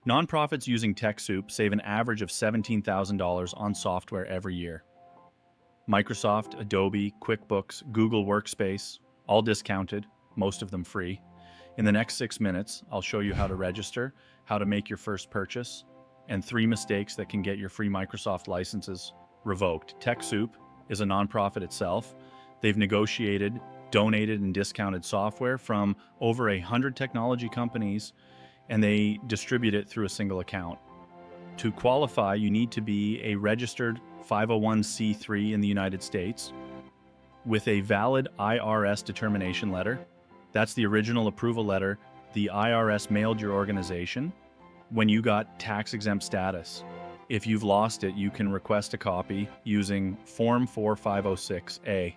Nonprofits using TechSoup save an average of $17,000 on software every year. Microsoft, Adobe, QuickBooks, Google Workspace, all discounted, most of them free. In the next 6 minutes, I'll show you how to register, how to make your first purchase, and 3 mistakes that can get your free Microsoft licenses revoked. TechSoup is a nonprofit itself. They've negotiated, donated, and discounted software from over 100 technology companies, and they distribute it through a single account. To qualify, you need to be a registered 501c3 in the United States with a valid IRS determination letter. That's the original approval letter the IRS mailed your organization when you got tax-exempt status. If you've lost it, you can request a copy using Form 4506A.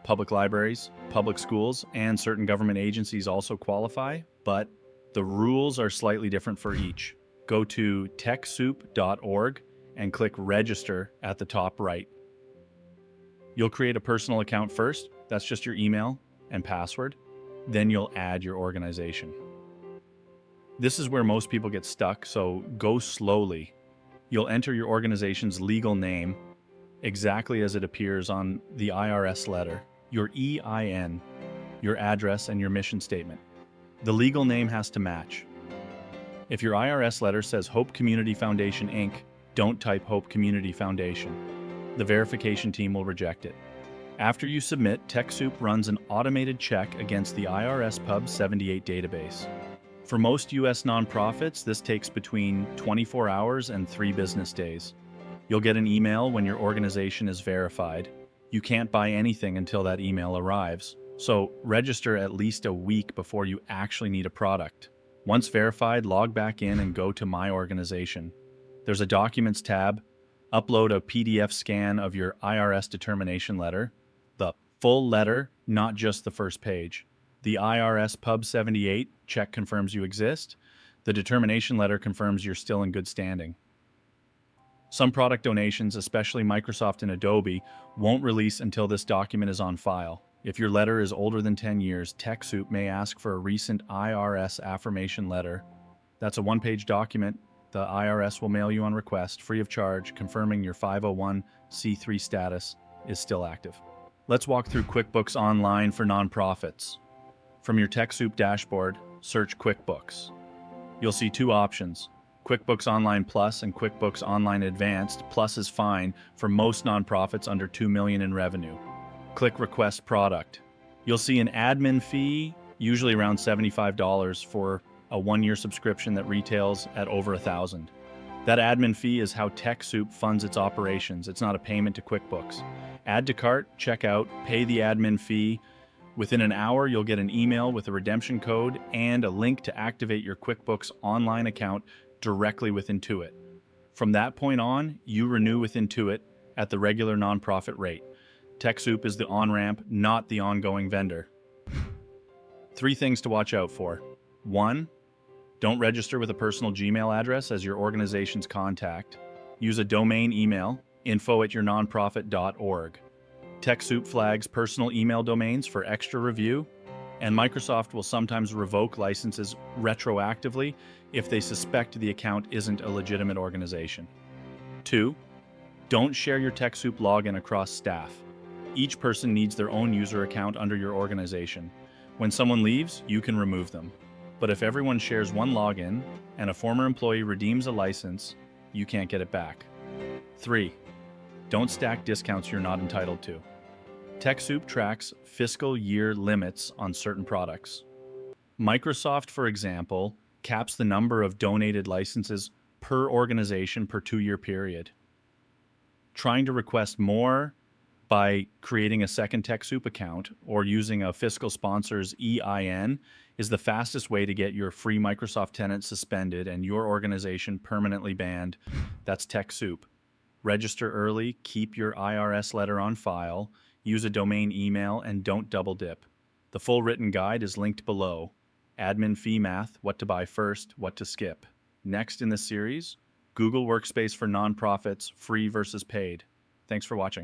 Public libraries, public schools, and certain government agencies also qualify, but the rules are slightly different for each. Go to TechSoup.org and click Register at the top right. You'll create a personal account first. That's just your email and password. Then you'll add your organization. This is where most people get stuck, so go slowly. You'll enter your organization's legal name exactly as it appears on the IRS letter, your EIN, your address, and your mission statement. The legal name has to match. If your IRS letter says Hope Community Foundation, Inc., don't type Hope Community Foundation. The verification team will reject it. After you submit, TechSoup runs an automated check against the IRS Pub 78 database. For most U.S. nonprofits, this takes between 24 hours and 3 business days. You'll get an email when your organization is verified. You can't buy anything until that email arrives, so register at least a week before you actually need a product. Once verified, log back in and go to My Organization. There's a Documents tab. Upload a PDF scan of your IRS determination letter, the full letter, not just the first page. The IRS Pub 78 check confirms you exist. The determination letter confirms you're still in good standing. Some product donations, especially Microsoft and Adobe, won't release until this document is on file. If your letter is older than 10 years, TechSoup may ask for a recent IRS affirmation letter. That's a 1-page document the IRS will mail you on request, free of charge, confirming your 501c3 status is still active. Let's walk through QuickBooks Online for nonprofits. From your TechSoup dashboard, search QuickBooks. You'll see 2 options, QuickBooks Online Plus and QuickBooks Online Advanced. Plus is fine for most nonprofits under $2 million in revenue. Click Request Product. You'll see an admin fee, usually around $75 for a 1-year subscription that retails at over $1,000. That admin fee is how TechSoup funds its operations. It's not a payment to QuickBooks. Add to cart, check out, pay the admin fee. Within an hour, you'll get an email with a redemption code and a link to activate your QuickBooks Online account directly with Intuit. From that point on, you renew with Intuit at the regular nonprofit rate. TechSoup is the on-ramp, not the ongoing vendor. 3 things to watch out for. 1, don't register with a personal Gmail address as your organization's contact. Use a domain email, info@yournonprofit.org. TechSoup flags personal email domains for extra review, and Microsoft will sometimes revoke licenses retroactively if they suspect the account isn't a legitimate organization. 2, don't share your TechSoup login across staff. Each person needs their own user account under your organization. When someone leaves, you can remove them. But if everyone shares one login and a former employee redeems a license, you can't get it back. 3, don't stack discounts you're not entitled to. TechSoup tracks fiscal year limits on certain products. Microsoft, for example, caps the number of donated licenses per organization per 2-year period. Trying to request more by creating a second TechSoup account or using a fiscal sponsor's EIN is the fastest way to get your free Microsoft tenant suspended and your organization permanently banned. That's TechSoup. Register early, keep your IRS letter on file, use a domain email, and don't double dip. The full written guide is linked below. Admin fee math, what to buy first, what to skip. Next in this series, Google Workspace for nonprofits, free versus paid. Thanks for watching.